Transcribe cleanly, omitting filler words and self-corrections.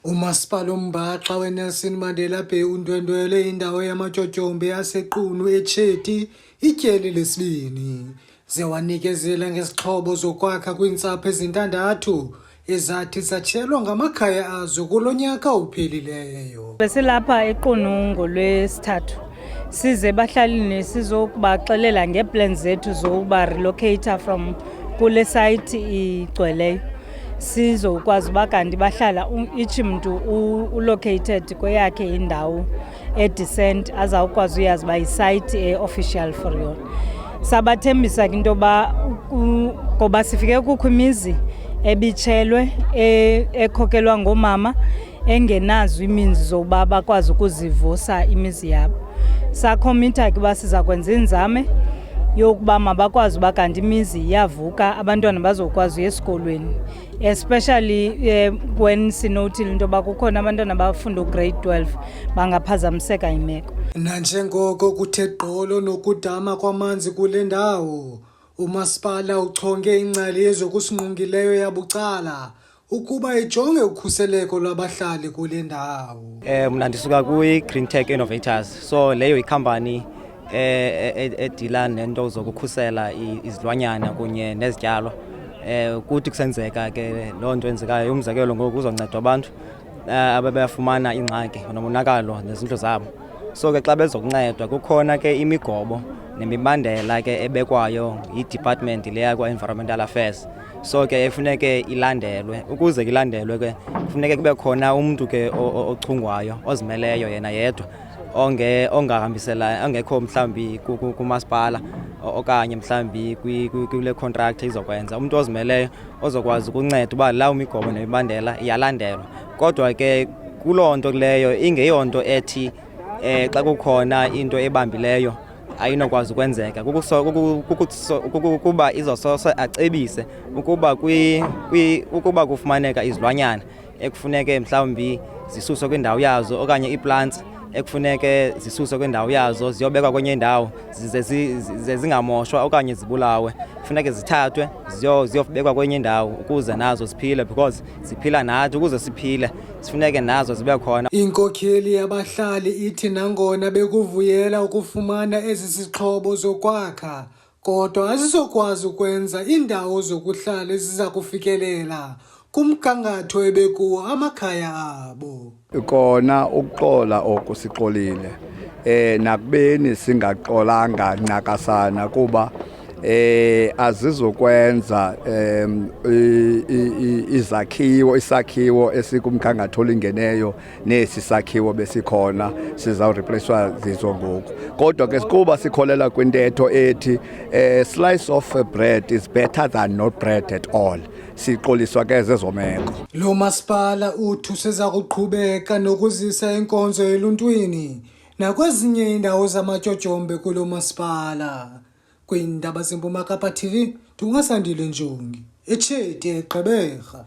Umasipala uMbaxa weNelson Mandela Bay undwendwele indawo yamatyotyombe yaseQunu eTsheti ityeli lesibini ze wanikezela ngezixhobo zokwakha kwiintsapho ezintandathu ezathi zatyelwa ngamakhaya azo kulo nyaka uphelileyo. Besilapha eQunu ngolwesithathu size bahlalini sizokubaxelela ngeeplans zethu zokuba relocate from kule site igcweleyo. Sizokwazi uba kanti bahlala each mntu ulocated kweyakhe indawo edecent azawukwazi uyazi uba yisite e-official for yona. Sabathembisa ke into yoba ngoba sifike kukho imizi ebitshelwe ekhokelwa ngoomama engenazo iminzi zokuba bakwazi ukuzivusa imizi yabo. Sakhomitha ke uba siza kwenza inzame yokuba mabakwazi uba kanti imizi iyavuka abantwana bazokwazi uya esikolweni, especially when sinotile into yoba kukhona abantwana abafunda ugrade 12 bangaphazamiseka yimeko. Nanjengoko kuthe gqolo nokudama kwamanzi kule ndawo, umasipala uchonge ingcali yezokusingqongileyo yabucala ukuba ijonge ukhuseleko lwabahlali kule ndawo. Mna ndisuka kwi-Green Tech Innovators, so leyo ikhampani edila nento zokukhusela izilwanyana kunye nezityalo. Kuthi kusenzeka ke loo nto enzekayo, umzekelo ngoku kuzoncedwa abantu ababefumana ingxaki nomonakalo nezindlu zabo. So ke xa bezokuncedwa kukhona ke imigobo nemibandela ke ebekwayo yi-department leya kwa-Environmental Affairs. So ke efuneke ilandelwe, ukuze ilandelwe ke kufuneke kube khona umntu ke ochungwayo ozimeleyo yena yedwa ongekho mhlawumbi kumasipala okanye mhlawumbi kule contract izokwenza, umntu ozimeleyo ozokwazi ukunceda uba lawo migobo nemibandela iyalandelwa. Kodwa ke kuloo nto leyo ingeyonto ethi xa kukhona into ebambileyo ayinokwazi ukwenzeka. Kukuba izosose acebise ukuba kufumaneka izilwanyana ekufuneke mhlawumbi zisuswe kwindawo yazo okanye ii-plants ekufuneke zisuswe kwindawo yazo ziyobekwa kwenye indawo zize zingamoshwa okanye zibulawe, kufuneke zithathwe ziyobekwa kwenye indawo ukuze nazo ziphile, because ziphila nathi. Ukuze siphile sifuneke nazo zibe khona. Inkokheli yabahlali ithi nangona bekuvuyela ukufumana ezi zixhobo zokwakha, kodwa azizokwazi ukwenza iindawo zokuhlala eziza kufikelela kumgangatho ebekuwo amakhaya abo. Kona ukuxola oku sixolile nakubeni singaxolanga ncakasana kuba azizokwenza isakhiwo esikumgangatho olingeneyo nesi sakhiwo besikhona sizawureplacwa zizo ngoku. Kodwa ke kuba sikholela kwintetho ethi slice of bread is better than no bread at all. Sixoliswa ke zezo meko. Lo masipala uthi useza kuqhubeka nokuzisa inkonzo eluntwini nakwezinye iindawo zamatyotyombe kulo masipala. Kwiindaba zeMpuma Kapa TV, Dungasandile Njongi, eTsheti eGqeberha.